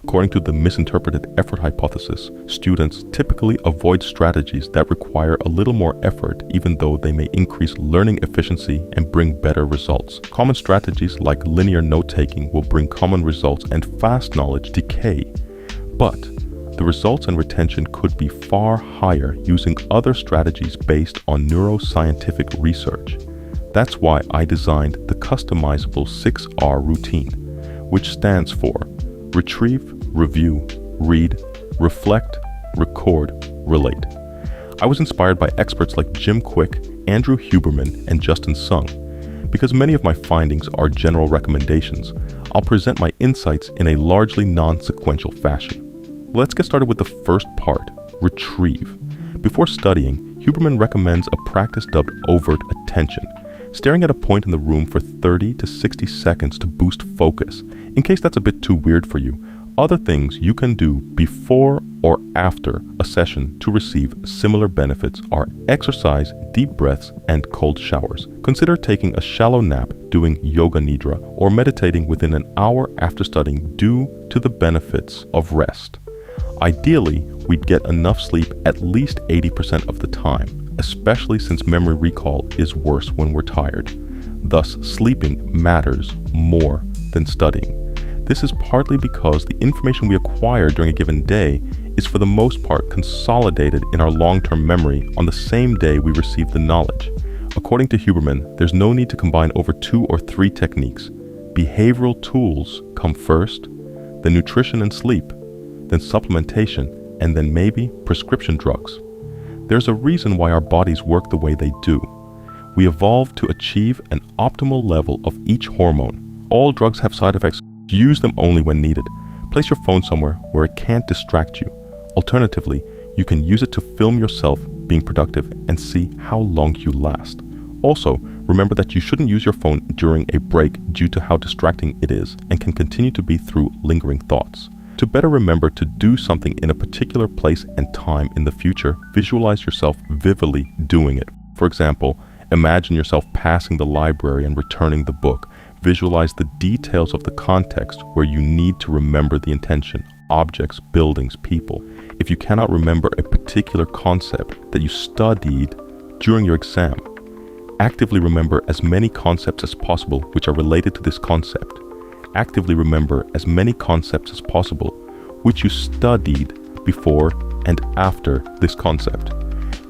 According to the misinterpreted effort hypothesis, students typically avoid strategies that require a little more effort even though they may increase learning efficiency and bring better results. Common strategies like linear note-taking will bring common results and fast knowledge decay. But the results and retention could be far higher using other strategies based on neuroscientific research. That's why I designed the customizable 6R routine, which stands for Retrieve, Review, Read, Reflect, Record, Relate. I was inspired by experts like Jim Quick, Andrew Huberman, and Justin Sung. Because many of my findings are general recommendations, I'll present my insights in a largely non-sequential fashion. Let's get started with the first part, retrieve. Before studying, Huberman recommends a practice dubbed overt attention, staring at a point in the room for 30 to 60 seconds to boost focus. In case that's a bit too weird for you, other things you can do before or after a session to receive similar benefits are exercise, deep breaths, and cold showers. Consider taking a shallow nap, doing yoga nidra, or meditating within an hour after studying due to the benefits of rest. Ideally, we'd get enough sleep at least 80% of the time, especially since memory recall is worse when we're tired. Thus, sleeping matters more than studying. This is partly because the information we acquire during a given day is for the most part consolidated in our long-term memory on the same day we receive the knowledge. According to Huberman, there's no need to combine over 2 or 3 techniques. Behavioral tools come first, then nutrition and sleep, then supplementation, and then maybe prescription drugs. There's a reason why our bodies work the way they do. We evolved to achieve an optimal level of each hormone. All drugs have side effects. Use them only when needed. Place your phone somewhere where it can't distract you. Alternatively, you can use it to film yourself being productive and see how long you last. Also, remember that you shouldn't use your phone during a break due to how distracting it is and can continue to be through lingering thoughts. To better remember to do something in a particular place and time in the future, visualize yourself vividly doing it. For example, imagine yourself passing the library and returning the book. Visualize the details of the context where you need to remember the intention, objects, buildings, people. If you cannot remember a particular concept that you studied during your exam, actively remember as many concepts as possible which are related to this concept. Actively remember as many concepts as possible which you studied before and after this concept.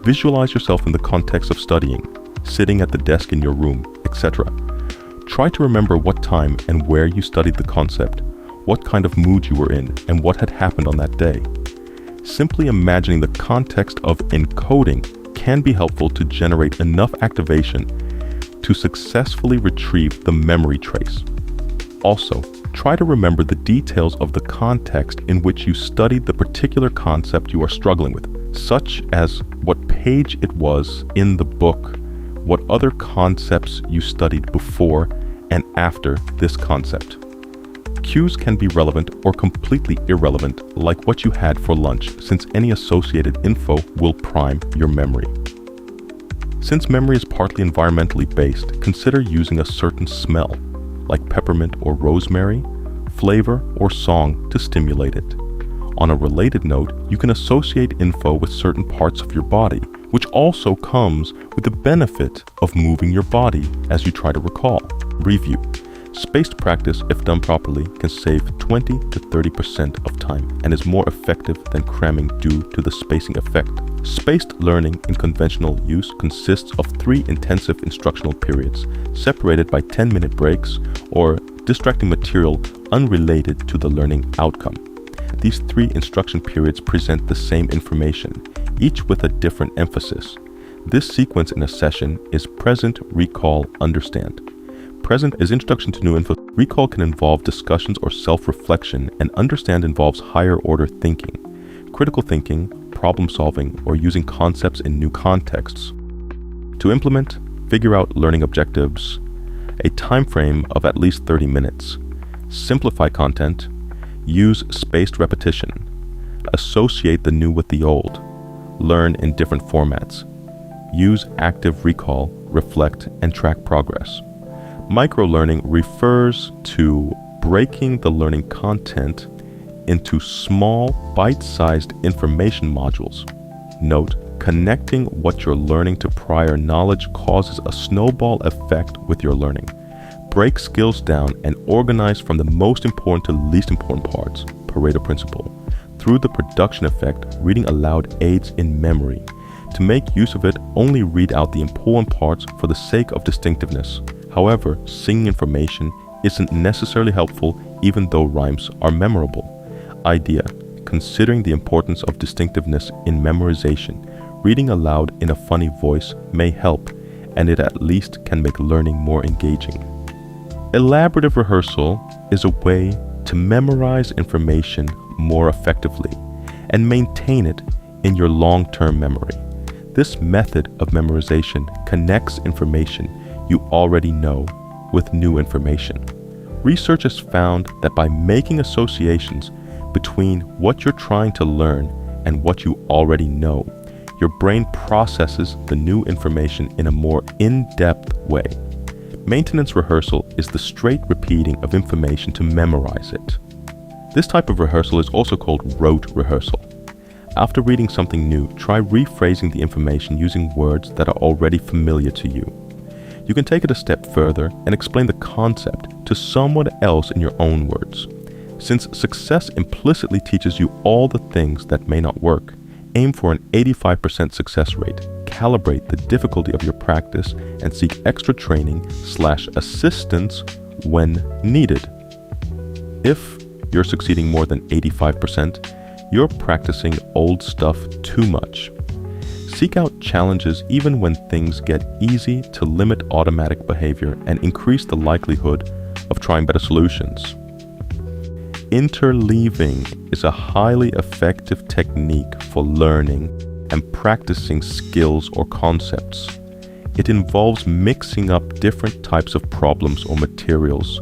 Visualize yourself in the context of studying, sitting at the desk in your room, etc. Try to remember what time and where you studied the concept, what kind of mood you were in, and what had happened on that day. Simply imagining the context of encoding can be helpful to generate enough activation to successfully retrieve the memory trace. Also, try to remember the details of the context in which you studied the particular concept you are struggling with, such as what page it was in the book, what other concepts you studied before and after this concept. Cues can be relevant or completely irrelevant, like what you had for lunch, since any associated info will prime your memory. Since memory is partly environmentally based, consider using a certain smell, like peppermint or rosemary, flavor, or song to stimulate it. On a related note, you can associate info with certain parts of your body, which also comes with the benefit of moving your body as you try to recall. Review. Spaced practice, if done properly, can save 20 to 30% of time and is more effective than cramming due to the spacing effect. Spaced learning in conventional use consists of 3 intensive instructional periods, separated by 10-minute breaks or distracting material unrelated to the learning outcome. These 3 instruction periods present the same information, each with a different emphasis. This sequence in a session is present, recall, understand. Present is introduction to new info. Recall can involve discussions or self-reflection, and understand involves higher order thinking, critical thinking, problem solving, or using concepts in new contexts. To implement, figure out learning objectives, a time frame of at least 30 minutes, simplify content, use spaced repetition, associate the new with the old, learn in different formats, use active recall, reflect, and track progress. Micro-learning refers to breaking the learning content into small, bite-sized information modules. Note, connecting what you're learning to prior knowledge causes a snowball effect with your learning. Break skills down and organize from the most important to least important parts, Pareto principle. Through the production effect, reading aloud aids in memory. To make use of it, only read out the important parts for the sake of distinctiveness. However, singing information isn't necessarily helpful even though rhymes are memorable. Idea: considering the importance of distinctiveness in memorization, reading aloud in a funny voice may help, and it at least can make learning more engaging. Elaborative rehearsal is a way to memorize information more effectively and maintain it in your long-term memory. This method of memorization connects information you already know with new information. Research has found that by making associations between what you're trying to learn and what you already know, your brain processes the new information in a more in-depth way. Maintenance rehearsal is the straight repeating of information to memorize it. This type of rehearsal is also called rote rehearsal. After reading something new, try rephrasing the information using words that are already familiar to you. You can take it a step further and explain the concept to someone else in your own words. Since success implicitly teaches you all the things that may not work, aim for an 85% success rate. Calibrate the difficulty of your practice and seek extra training/assistance when needed. If you're succeeding more than 85%, you're practicing old stuff too much. Seek out challenges even when things get easy to limit automatic behavior and increase the likelihood of trying better solutions. Interleaving is a highly effective technique for learning and practicing skills or concepts. It involves mixing up different types of problems or materials,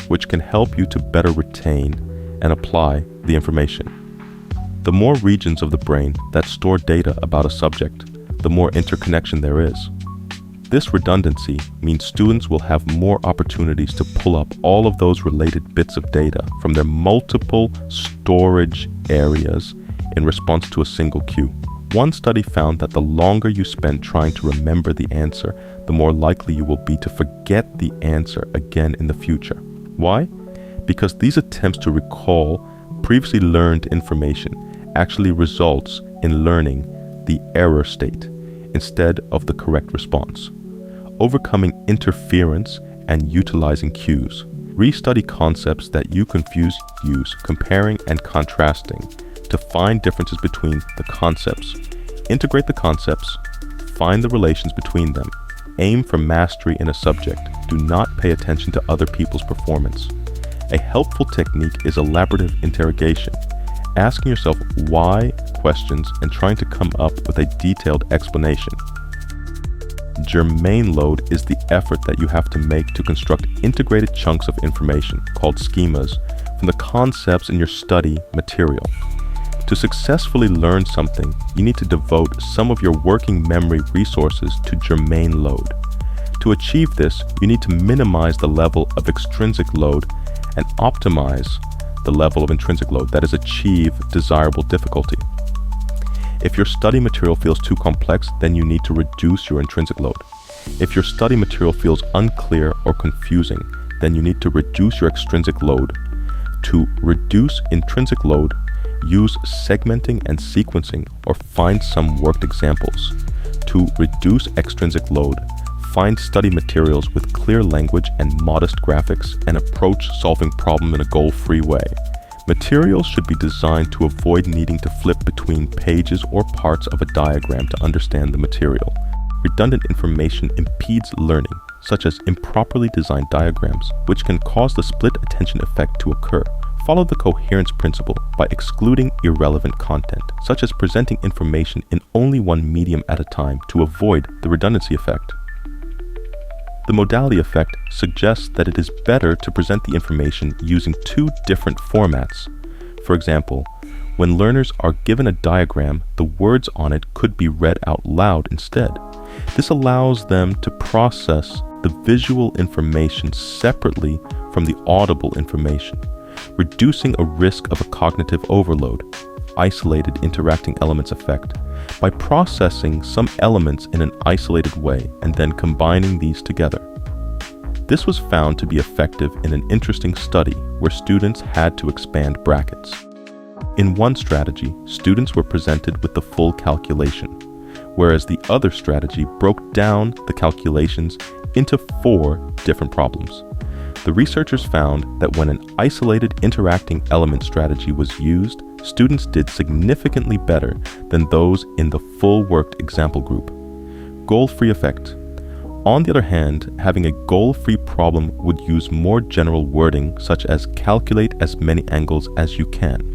which can help you to better retain and apply the information. The more regions of the brain that store data about a subject, the more interconnection there is. This redundancy means students will have more opportunities to pull up all of those related bits of data from their multiple storage areas in response to a single cue. One study found that the longer you spend trying to remember the answer, the more likely you will be to forget the answer again in the future. Why? Because these attempts to recall previously learned information actually results in learning the error state instead of the correct response. Overcoming interference and utilizing cues. Restudy concepts that you use comparing and contrasting to find differences between the concepts. Integrate the concepts, find the relations between them. Aim for mastery in a subject. Do not pay attention to other people's performance. A helpful technique is elaborative interrogation, asking yourself why questions and trying to come up with a detailed explanation. Germane load is the effort that you have to make to construct integrated chunks of information, called schemas, from the concepts in your study material. To successfully learn something, you need to devote some of your working memory resources to germane load. To achieve this, you need to minimize the level of extrinsic load and optimize the level of intrinsic load, that is, achieve desirable difficulty. If your study material feels too complex, then you need to reduce your intrinsic load. If your study material feels unclear or confusing, then you need to reduce your extrinsic load. To reduce intrinsic load, use segmenting and sequencing or find some worked examples. To reduce extrinsic load, find study materials with clear language and modest graphics and approach solving problem in a goal-free way. Materials should be designed to avoid needing to flip between pages or parts of a diagram to understand the material. Redundant information impedes learning, such as improperly designed diagrams, which can cause the split attention effect to occur. Follow the coherence principle by excluding irrelevant content, such as presenting information in only one medium at a time to avoid the redundancy effect. The modality effect suggests that it is better to present the information using two different formats. For example, when learners are given a diagram, the words on it could be read out loud instead. This allows them to process the visual information separately from the audible information. reducing a risk of a cognitive overload, isolated interacting elements effect, by processing some elements in an isolated way and then combining these together. This was found to be effective in an interesting study where students had to expand brackets. In one strategy, students were presented with the full calculation, whereas the other strategy broke down the calculations into 4 different problems. The researchers found that when an isolated interacting element strategy was used, students did significantly better than those in the full worked example group. Goal-free effect. On the other hand, having a goal-free problem would use more general wording such as calculate as many angles as you can.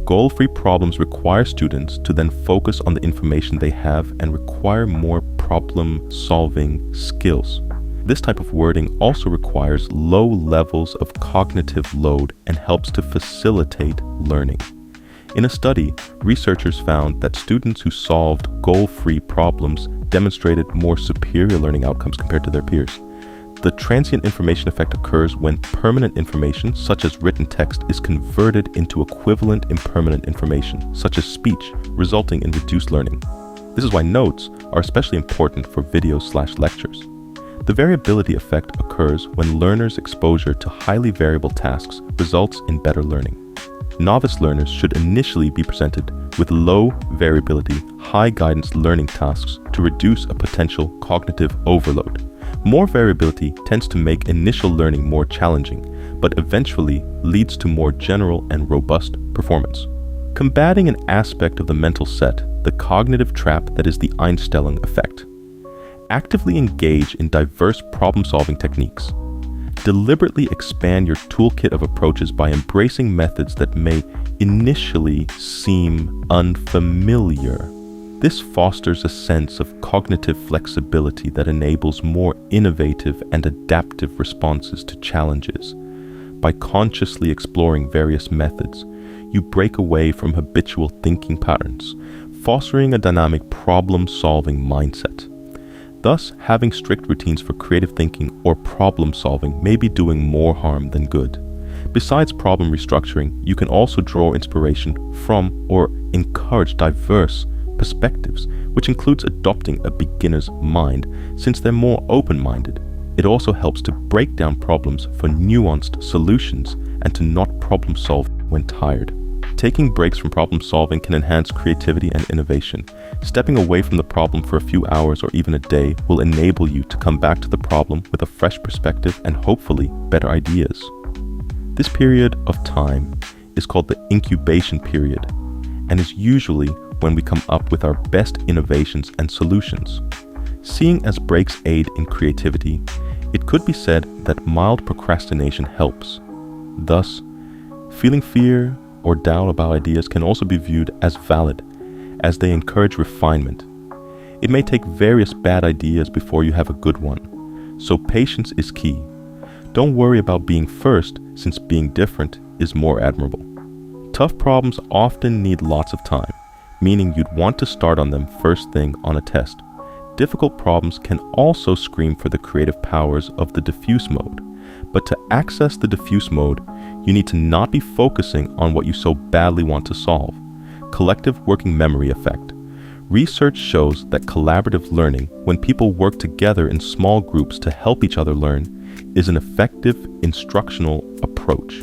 Goal-free problems require students to then focus on the information they have and require more problem-solving skills. This type of wording also requires low levels of cognitive load and helps to facilitate learning. In a study, researchers found that students who solved goal-free problems demonstrated more superior learning outcomes compared to their peers. The transient information effect occurs when permanent information, such as written text, is converted into equivalent impermanent information, such as speech, resulting in reduced learning. This is why notes are especially important for videos/lectures. The variability effect occurs when learners' exposure to highly variable tasks results in better learning. Novice learners should initially be presented with low variability, high guidance learning tasks to reduce a potential cognitive overload. More variability tends to make initial learning more challenging, but eventually leads to more general and robust performance. Combating an aspect of the mental set, the cognitive trap that is the Einstellung effect. Actively engage in diverse problem-solving techniques. Deliberately expand your toolkit of approaches by embracing methods that may initially seem unfamiliar. This fosters a sense of cognitive flexibility that enables more innovative and adaptive responses to challenges. By consciously exploring various methods, you break away from habitual thinking patterns, fostering a dynamic problem-solving mindset. Thus, having strict routines for creative thinking or problem solving may be doing more harm than good. Besides problem restructuring, you can also draw inspiration from or encourage diverse perspectives, which includes adopting a beginner's mind since they're more open-minded. It also helps to break down problems for nuanced solutions and to not problem solve when tired. Taking breaks from problem solving can enhance creativity and innovation. Stepping away from the problem for a few hours or even a day will enable you to come back to the problem with a fresh perspective and hopefully better ideas. This period of time is called the incubation period and is usually when we come up with our best innovations and solutions. Seeing as breaks aid in creativity, it could be said that mild procrastination helps. Thus, feeling fear or doubt about ideas can also be viewed as valid, as they encourage refinement. It may take various bad ideas before you have a good one, so patience is key. Don't worry about being first, since being different is more admirable. Tough problems often need lots of time, meaning you'd want to start on them first thing on a test. Difficult problems can also scream for the creative powers of the diffuse mode, but to access the diffuse mode, you need to not be focusing on what you so badly want to solve. Collective working memory effect. Research shows that collaborative learning, when people work together in small groups to help each other learn, is an effective instructional approach.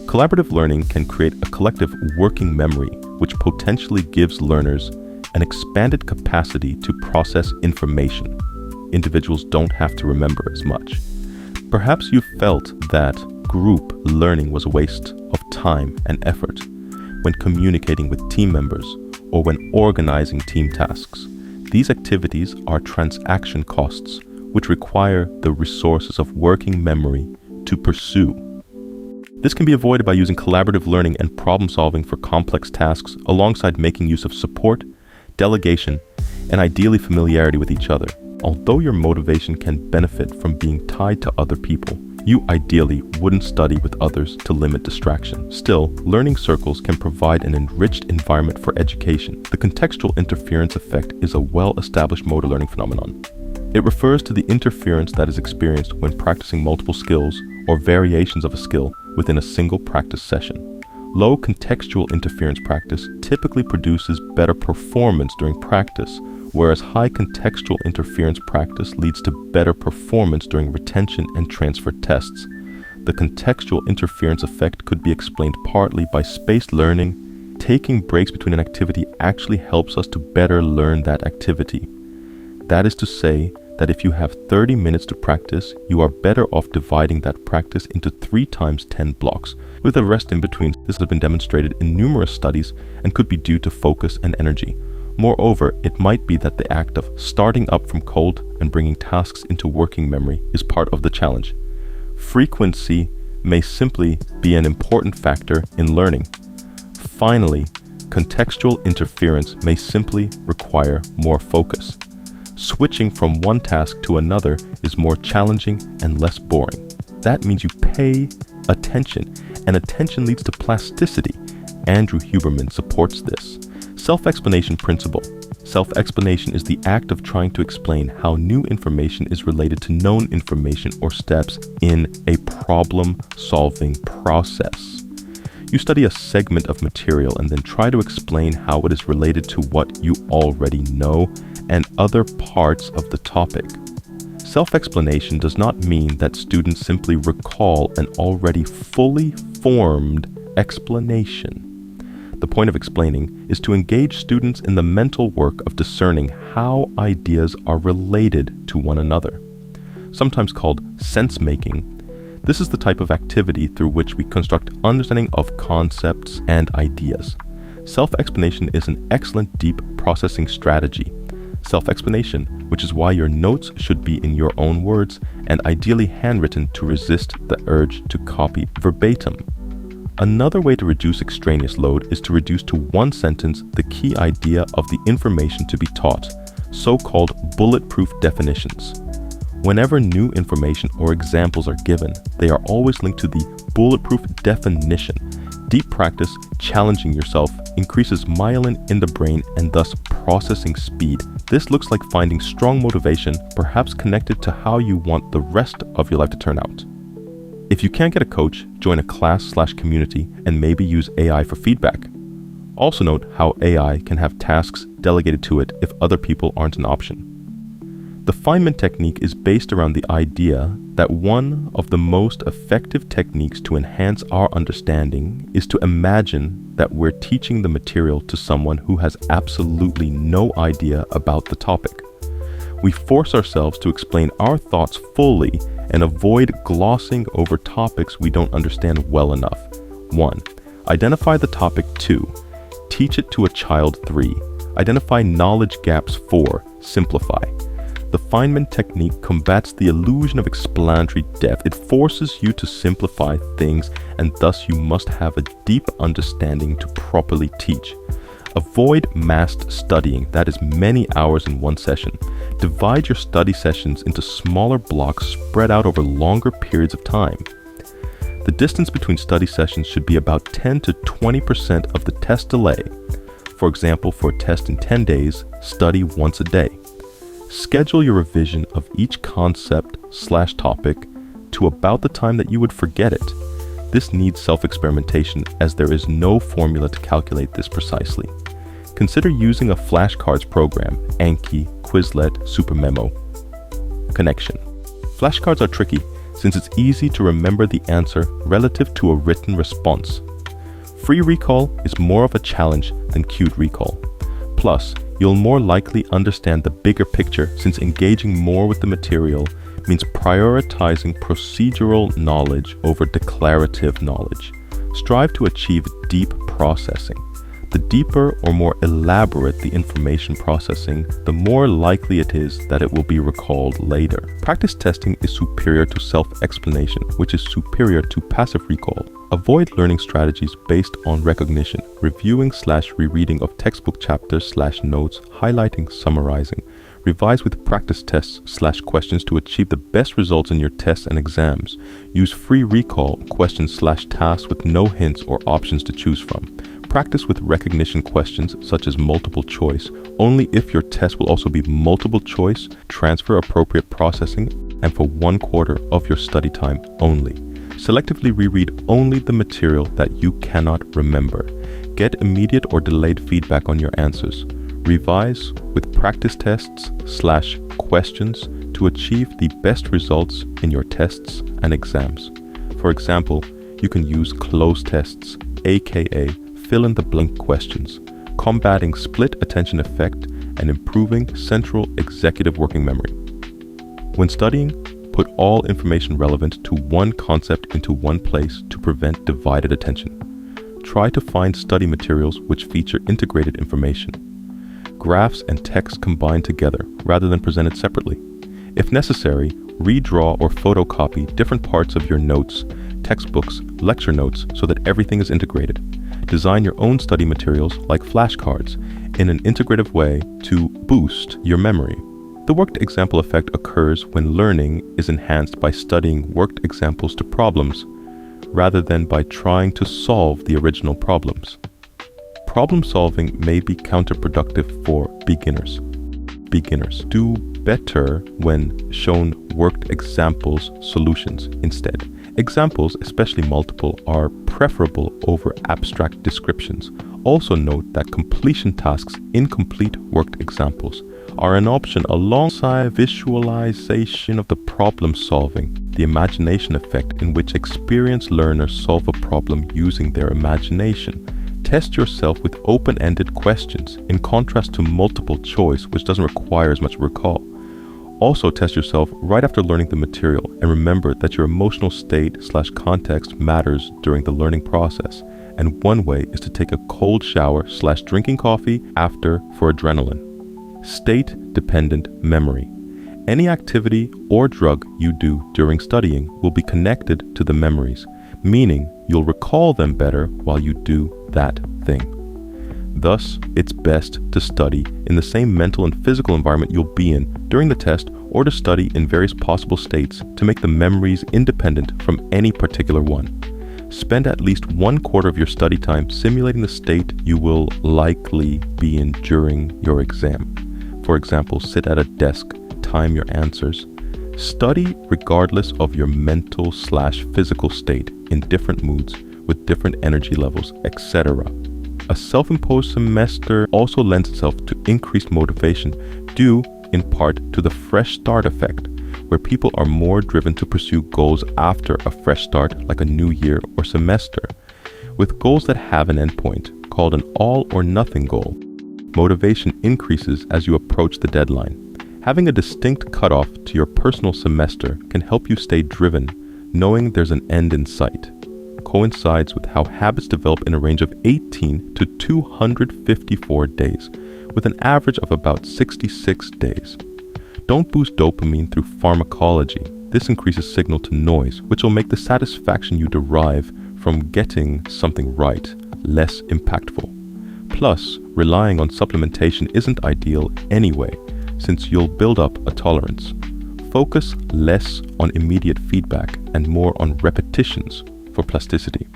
Collaborative learning can create a collective working memory, which potentially gives learners an expanded capacity to process information. Individuals don't have to remember as much. Perhaps you felt that group learning was a waste of time and effort when communicating with team members or when organizing team tasks. These activities are transaction costs, which require the resources of working memory to pursue. This can be avoided by using collaborative learning and problem solving for complex tasks alongside making use of support, delegation, and ideally familiarity with each other. Although your motivation can benefit from being tied to other people, you ideally wouldn't study with others to limit distraction. Still, learning circles can provide an enriched environment for education. The contextual interference effect is a well-established motor learning phenomenon. It refers to the interference that is experienced when practicing multiple skills or variations of a skill within a single practice session. Low contextual interference practice typically produces better performance during practice, whereas high contextual interference practice leads to better performance during retention and transfer tests. The contextual interference effect could be explained partly by spaced learning. Taking breaks between an activity actually helps us to better learn that activity. That is to say that if you have 30 minutes to practice, you are better off dividing that practice into 3 times 10 blocks, with a rest in between. This has been demonstrated in numerous studies and could be due to focus and energy. Moreover, it might be that the act of starting up from cold and bringing tasks into working memory is part of the challenge. Frequency may simply be an important factor in learning. Finally, contextual interference may simply require more focus. Switching from one task to another is more challenging and less boring. That means you pay attention, and attention leads to plasticity. Andrew Huberman supports this. Self-explanation principle. Self-explanation is the act of trying to explain how new information is related to known information or steps in a problem-solving process. You study a segment of material and then try to explain how it is related to what you already know and other parts of the topic. Self-explanation does not mean that students simply recall an already fully formed explanation. The point of explaining is to engage students in the mental work of discerning how ideas are related to one another. Sometimes called sense-making, this is the type of activity through which we construct understanding of concepts and ideas. Self-explanation is an excellent deep processing strategy. Self-explanation, which is why your notes should be in your own words and ideally handwritten to resist the urge to copy verbatim. Another way to reduce extraneous load is to reduce to one sentence the key idea of the information to be taught, so-called bulletproof definitions. Whenever new information or examples are given, they are always linked to the bulletproof definition. Deep practice, challenging yourself, increases myelin in the brain and thus processing speed. This looks like finding strong motivation, perhaps connected to how you want the rest of your life to turn out. If you can't get a coach, join a class/community and maybe use AI for feedback. Also note how AI can have tasks delegated to it if other people aren't an option. The Feynman technique is based around the idea that one of the most effective techniques to enhance our understanding is to imagine that we're teaching the material to someone who has absolutely no idea about the topic. We force ourselves to explain our thoughts fully and avoid glossing over topics we don't understand well enough. 1. Identify the topic. 2. Teach it to a child. 3. Identify knowledge gaps. 4. Simplify. The Feynman technique combats the illusion of explanatory depth. It forces you to simplify things, and thus you must have a deep understanding to properly teach. Avoid massed studying, that is many hours in one session. Divide your study sessions into smaller blocks spread out over longer periods of time. The distance between study sessions should be about 10 to 20% of the test delay. For example, for a test in 10 days, study once a day. Schedule your revision of each concept/topic to about the time that you would forget it. This needs self-experimentation, as there is no formula to calculate this precisely. Consider using a flashcards program, Anki, Quizlet, SuperMemo. Connection. Flashcards are tricky since it's easy to remember the answer relative to a written response. Free recall is more of a challenge than cued recall. Plus, you'll more likely understand the bigger picture since engaging more with the material means prioritizing procedural knowledge over declarative knowledge. Strive to achieve deep processing. The deeper or more elaborate the information processing, the more likely it is that it will be recalled later. Practice testing is superior to self-explanation, which is superior to passive recall. Avoid learning strategies based on recognition, reviewing/rereading of textbook chapters/notes, highlighting, summarizing. Revise with practice tests/questions to achieve the best results in your tests and exams. Use free recall questions/tasks with no hints or options to choose from. Practice with recognition questions such as multiple choice. Only if your test will also be multiple choice, transfer appropriate processing, and for 1/4 of your study time only. Selectively reread only the material that you cannot remember. Get immediate or delayed feedback on your answers. Revise with practice tests/questions to achieve the best results in your tests and exams. For example, you can use cloze tests, aka fill-in-the-blank questions, combating split attention effect and improving central executive working memory. When studying, put all information relevant to one concept into one place to prevent divided attention. Try to find study materials which feature integrated information. Graphs and text combined together rather than presented separately. If necessary, redraw or photocopy different parts of your notes, textbooks, lecture notes so that everything is integrated. Design your own study materials like flashcards in an integrative way to boost your memory. The worked example effect occurs when learning is enhanced by studying worked examples to problems rather than by trying to solve the original problems. Problem solving may be counterproductive for beginners. Beginners do better when shown worked examples solutions instead. Examples, especially multiple, are preferable over abstract descriptions. Also note that completion tasks, incomplete worked examples, are an option alongside visualization of the problem solving, the imagination effect in which experienced learners solve a problem using their imagination. Test yourself with open-ended questions, in contrast to multiple choice, which doesn't require as much recall. Also test yourself right after learning the material, and remember that your emotional state/context matters during the learning process. And one way is to take a cold shower/drinking coffee after for adrenaline. State-dependent memory. Any activity or drug you do during studying will be connected to the memories, meaning you'll recall them better while you do that thing. Thus, it's best to study in the same mental and physical environment you'll be in during the test, or to study in various possible states to make the memories independent from any particular one. Spend at least 1/4 of your study time simulating the state you will likely be in during your exam. For example, sit at a desk, time your answers. Study regardless of your mental/physical state in different moods with different energy levels, etc. A self-imposed semester also lends itself to increased motivation due in part to the fresh start effect, where people are more driven to pursue goals after a fresh start like a new year or semester. With goals that have an endpoint, called an all or nothing goal, motivation increases as you approach the deadline. Having a distinct cutoff to your personal semester can help you stay driven, knowing there's an end in sight. Coincides with how habits develop in a range of 18 to 254 days, with an average of about 66 days. Don't boost dopamine through pharmacology. This increases signal to noise, which will make the satisfaction you derive from getting something right less impactful. Plus, relying on supplementation isn't ideal anyway, since you'll build up a tolerance. Focus less on immediate feedback and more on repetitions for plasticity.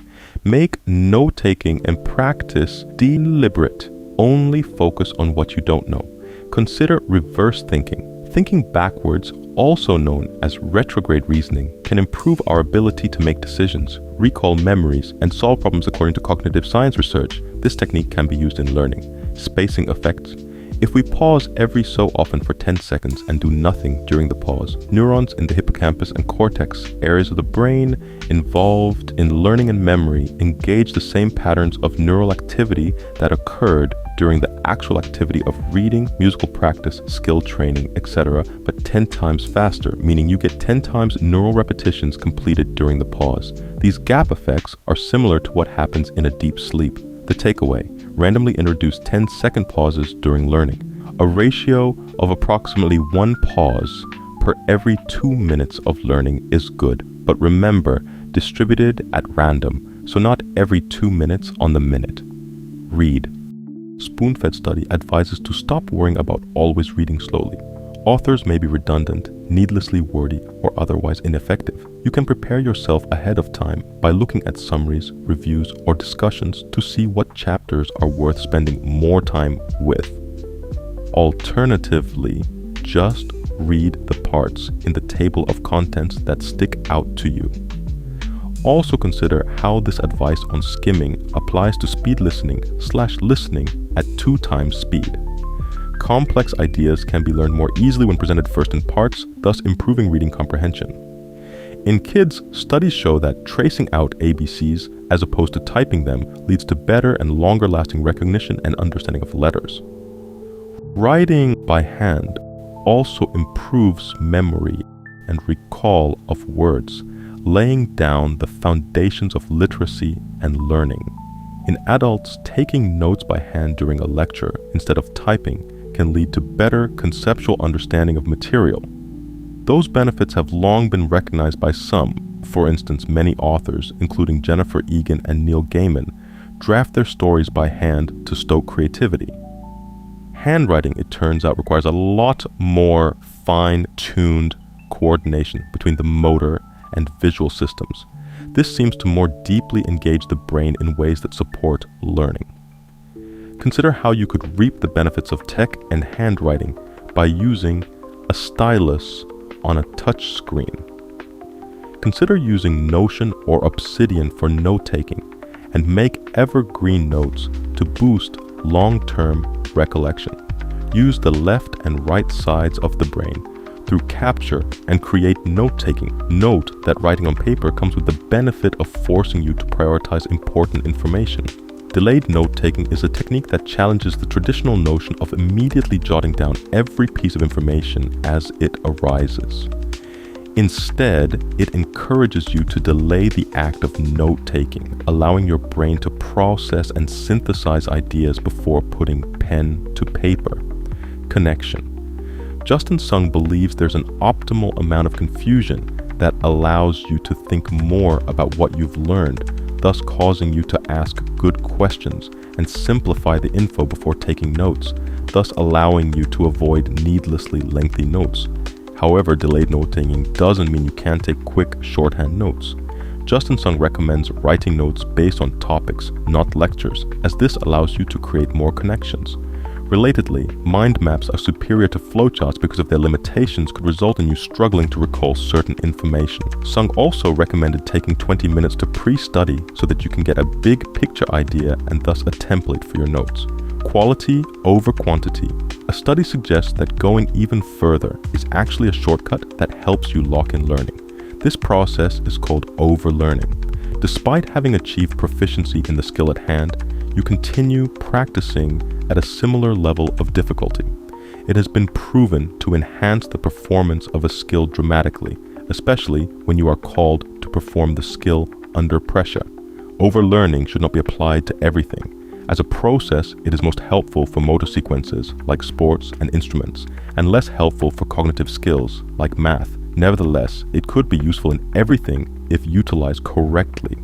Make note-taking and practice deliberate. Only focus on what you don't know. Consider reverse thinking. Thinking backwards, also known as retrograde reasoning, can improve our ability to make decisions, recall memories, and solve problems according to cognitive science research. This technique can be used in learning. Spacing effects. If we pause every so often for 10 seconds and do nothing during the pause, neurons in the hippocampus and cortex, areas of the brain involved in learning and memory, engage the same patterns of neural activity that occurred during the actual activity of reading, musical practice, skill training, etc., but 10 times faster, meaning you get 10 times neural repetitions completed during the pause. These gap effects are similar to what happens in a deep sleep. The takeaway: randomly introduce 10-second pauses during learning. A ratio of approximately 1 pause per every 2 minutes of learning is good, but remember, distributed at random, so not every 2 minutes on the minute. Read. Spoon-fed study advises to stop worrying about always reading slowly. Authors may be redundant, needlessly wordy, or otherwise ineffective. You can prepare yourself ahead of time by looking at summaries, reviews, or discussions to see what chapters are worth spending more time with. Alternatively, just read the parts in the table of contents that stick out to you. Also consider how this advice on skimming applies to speed listening/listening at 2 times speed. Complex ideas can be learned more easily when presented first in parts, thus improving reading comprehension. In kids, studies show that tracing out ABCs as opposed to typing them leads to better and longer-lasting recognition and understanding of letters. Writing by hand also improves memory and recall of words, laying down the foundations of literacy and learning. In adults, taking notes by hand during a lecture instead of typing can lead to better conceptual understanding of material. Those benefits have long been recognized by some. For instance, many authors, including Jennifer Egan and Neil Gaiman, draft their stories by hand to stoke creativity. Handwriting, it turns out, requires a lot more fine-tuned coordination between the motor and visual systems. This seems to more deeply engage the brain in ways that support learning. Consider how you could reap the benefits of tech and handwriting by using a stylus on a touch screen. Consider using Notion or Obsidian for note-taking and make evergreen notes to boost long-term recollection. Use the left and right sides of the brain through capture and create note-taking. Note that writing on paper comes with the benefit of forcing you to prioritize important information. Delayed note-taking is a technique that challenges the traditional notion of immediately jotting down every piece of information as it arises. Instead, it encourages you to delay the act of note-taking, allowing your brain to process and synthesize ideas before putting pen to paper. Connection. Justin Sung believes there's an optimal amount of confusion that allows you to think more about what you've learned, thus causing you to ask good questions and simplify the info before taking notes, thus allowing you to avoid needlessly lengthy notes. However, delayed note-taking doesn't mean you can't take quick shorthand notes. Justin Sung recommends writing notes based on topics, not lectures, as this allows you to create more connections. Relatedly, mind maps are superior to flowcharts because of their limitations could result in you struggling to recall certain information. Sung also recommended taking 20 minutes to pre-study so that you can get a big picture idea and thus a template for your notes. Quality over quantity. A study suggests that going even further is actually a shortcut that helps you lock in learning. This process is called overlearning. Despite having achieved proficiency in the skill at hand, you continue practicing at a similar level of difficulty. It has been proven to enhance the performance of a skill dramatically, especially when you are called to perform the skill under pressure. Overlearning should not be applied to everything. As a process, it is most helpful for motor sequences like sports and instruments, and less helpful for cognitive skills like math. Nevertheless, it could be useful in everything if utilized correctly.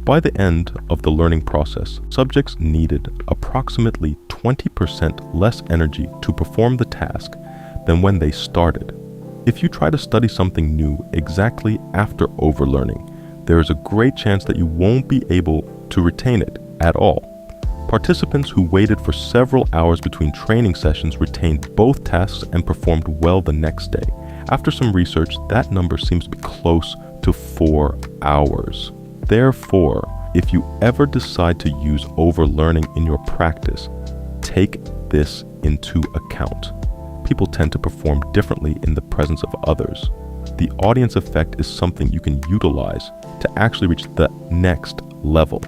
By the end of the learning process, subjects needed approximately 20% less energy to perform the task than when they started. If you try to study something new exactly after overlearning, there is a great chance that you won't be able to retain it at all. Participants who waited for several hours between training sessions retained both tasks and performed well the next day. After some research, that number seems to be close to 4 hours. Therefore, if you ever decide to use overlearning in your practice, take this into account. People tend to perform differently in the presence of others. The audience effect is something you can utilize to actually reach the next level.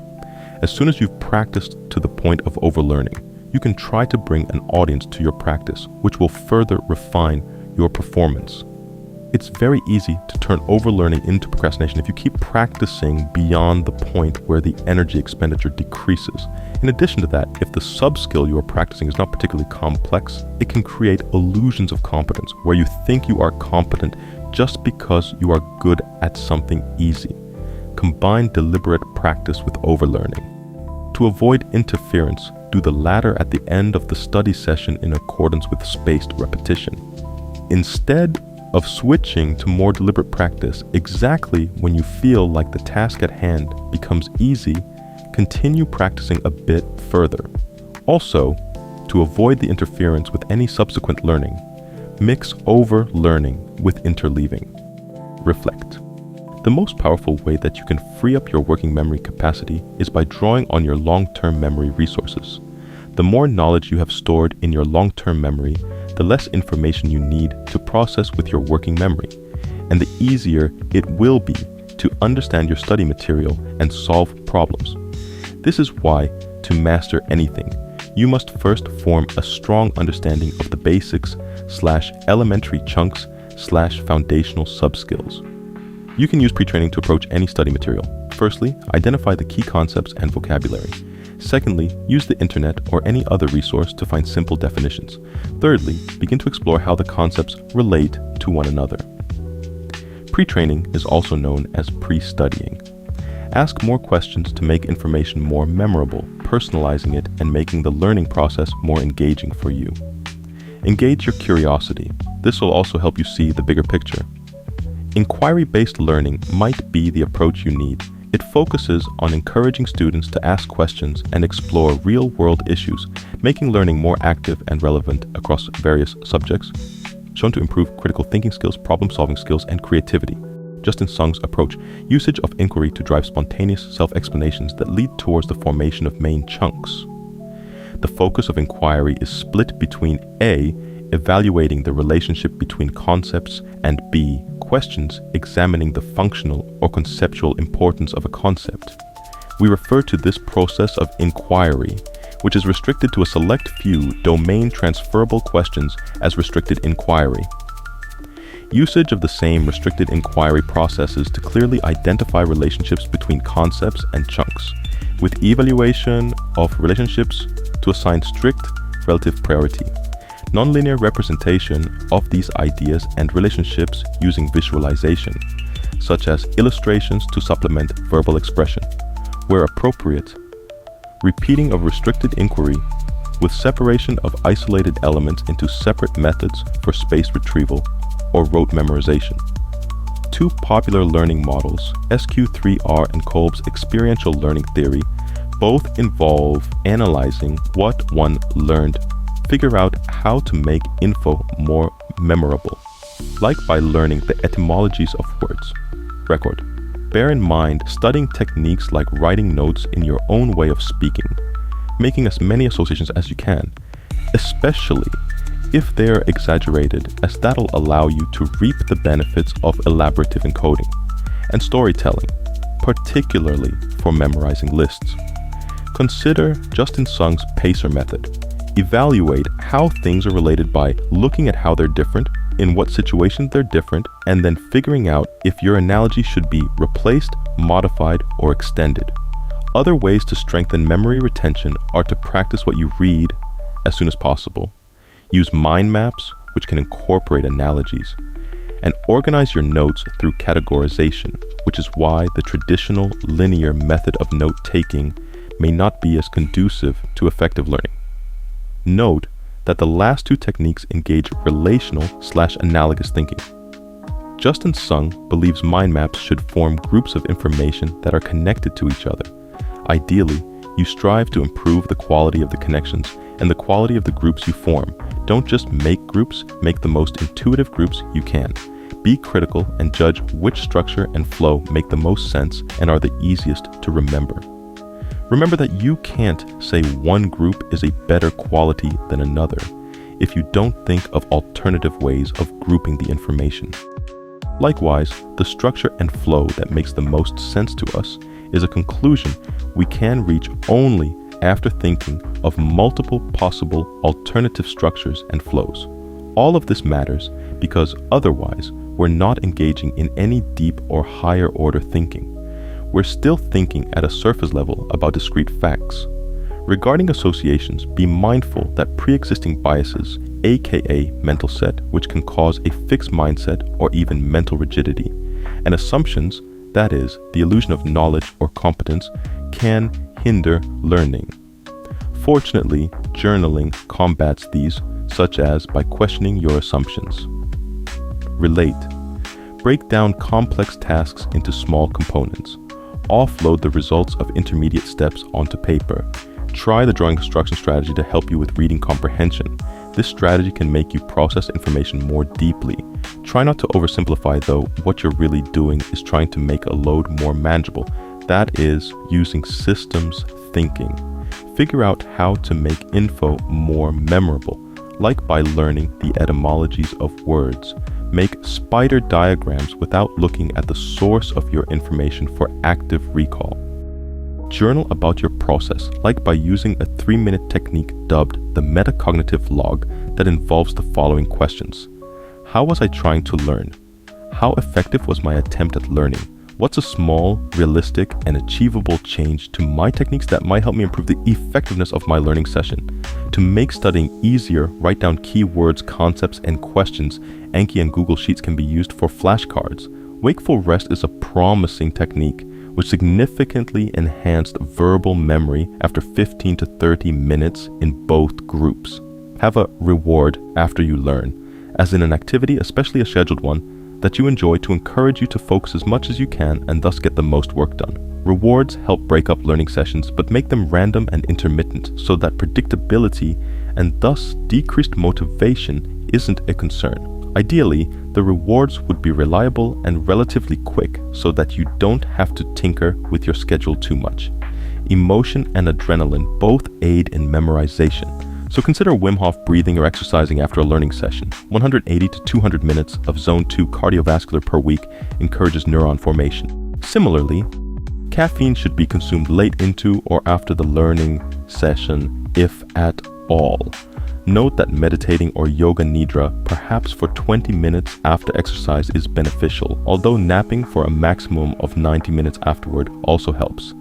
As soon as you've practiced to the point of overlearning, you can try to bring an audience to your practice, which will further refine your performance. It's very easy to turn overlearning into procrastination if you keep practicing beyond the point where the energy expenditure decreases. In addition to that, if the sub-skill you are practicing is not particularly complex, it can create illusions of competence where you think you are competent just because you are good at something easy. Combine deliberate practice with overlearning. To avoid interference, do the latter at the end of the study session in accordance with spaced repetition. Instead of switching to more deliberate practice exactly when you feel like the task at hand becomes easy, continue practicing a bit further. Also, to avoid the interference with any subsequent learning, mix overlearning with interleaving. Reflect. The most powerful way that you can free up your working memory capacity is by drawing on your long-term memory resources. The more knowledge you have stored in your long-term memory, the less information you need to process with your working memory, and the easier it will be to understand your study material and solve problems. This is why, to master anything, you must first form a strong understanding of the basics/elementary chunks/foundational subskills. You can use pre-training to approach any study material. Firstly, identify the key concepts and vocabulary. Secondly, use the internet or any other resource to find simple definitions. Thirdly, begin to explore how the concepts relate to one another. Pre-training is also known as pre-studying. Ask more questions to make information more memorable, personalizing it and making the learning process more engaging for you. Engage your curiosity. This will also help you see the bigger picture. Inquiry-based learning might be the approach you need. It focuses on encouraging students to ask questions and explore real-world issues, making learning more active and relevant across various subjects, shown to improve critical thinking skills, problem-solving skills, and creativity. Justin Sung's approach, usage of inquiry to drive spontaneous self-explanations that lead towards the formation of main chunks. The focus of inquiry is split between A, evaluating the relationship between concepts, and B, questions examining the functional or conceptual importance of a concept. We refer to this process of inquiry, which is restricted to a select few domain transferable questions, as restricted inquiry. Usage of the same restricted inquiry processes to clearly identify relationships between concepts and chunks, with evaluation of relationships to assign strict relative priority. Nonlinear representation of these ideas and relationships using visualization, such as illustrations to supplement verbal expression, where appropriate. Repeating of restricted inquiry with separation of isolated elements into separate methods for spaced retrieval or rote memorization. Two popular learning models, SQ3R and Kolb's experiential learning theory, both involve analyzing what one learned, figure out how to make info more memorable, like by learning the etymologies of words. Record. Bear in mind studying techniques like writing notes in your own way of speaking, making as many associations as you can, especially if they are exaggerated, as that'll allow you to reap the benefits of elaborative encoding, and storytelling, particularly for memorizing lists. Consider Justin Sung's PACER method. Evaluate how things are related by looking at how they're different, in what situations they're different, and then figuring out if your analogy should be replaced, modified, or extended. Other ways to strengthen memory retention are to practice what you read as soon as possible. Use mind maps, which can incorporate analogies, and organize your notes through categorization, which is why the traditional linear method of note-taking may not be as conducive to effective learning. Note that the last two techniques engage relational/analogous thinking. Justin Sung believes mind maps should form groups of information that are connected to each other. Ideally, you strive to improve the quality of the connections and the quality of the groups you form. Don't just make groups, make the most intuitive groups you can. Be critical and judge which structure and flow make the most sense and are the easiest to remember. Remember that you can't say one group is a better quality than another if you don't think of alternative ways of grouping the information. Likewise, the structure and flow that makes the most sense to us is a conclusion we can reach only after thinking of multiple possible alternative structures and flows. All of this matters because otherwise we're not engaging in any deep or higher order thinking. We're still thinking at a surface level about discrete facts. Regarding associations, be mindful that pre-existing biases, aka mental set, which can cause a fixed mindset or even mental rigidity, and assumptions, that is, the illusion of knowledge or competence, can hinder learning. Fortunately, journaling combats these, such as by questioning your assumptions. Relate. Break down complex tasks into small components. Offload the results of intermediate steps onto paper. Try the drawing construction strategy to help you with reading comprehension. This strategy can make you process information more deeply. Try not to oversimplify though. What you're really doing is trying to make a load more manageable. That is, using systems thinking. Figure out how to make info more memorable, like by learning the etymologies of words. Make spider diagrams without looking at the source of your information for active recall. Journal about your process, like by using a 3-minute technique dubbed the metacognitive log that involves the following questions. How was I trying to learn? How effective was my attempt at learning? What's a small, realistic, and achievable change to my techniques that might help me improve the effectiveness of my learning session? To make studying easier, write down keywords, concepts, and questions. Anki and Google Sheets can be used for flashcards. Wakeful rest is a promising technique which significantly enhanced verbal memory after 15 to 30 minutes in both groups. Have a reward after you learn, as in an activity, especially a scheduled one, that you enjoy to encourage you to focus as much as you can and thus get the most work done. Rewards help break up learning sessions but make them random and intermittent so that predictability and thus decreased motivation isn't a concern. Ideally, the rewards would be reliable and relatively quick so that you don't have to tinker with your schedule too much. Emotion and adrenaline both aid in memorization. So consider Wim Hof breathing or exercising after a learning session. 180 to 200 minutes of Zone 2 cardiovascular per week encourages neuron formation. Similarly, caffeine should be consumed late into or after the learning session, if at all. Note that meditating or yoga nidra, perhaps for 20 minutes after exercise, is beneficial, although napping for a maximum of 90 minutes afterward also helps.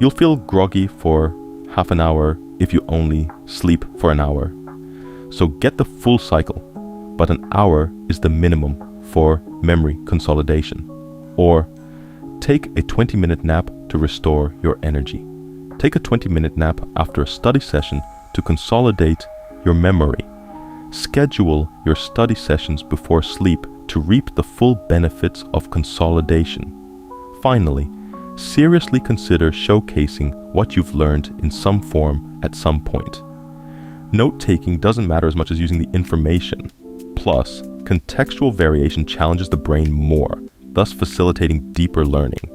You'll feel groggy for half an hour if you only sleep for an hour. So get the full cycle, but an hour is the minimum for memory consolidation. Or take a 20-minute nap to restore your energy. Take a 20-minute nap after a study session to consolidate your memory. Schedule your study sessions before sleep to reap the full benefits of consolidation. Finally, seriously consider showcasing what you've learned in some form at some point. Note-taking doesn't matter as much as using the information. Plus, contextual variation challenges the brain more, thus facilitating deeper learning.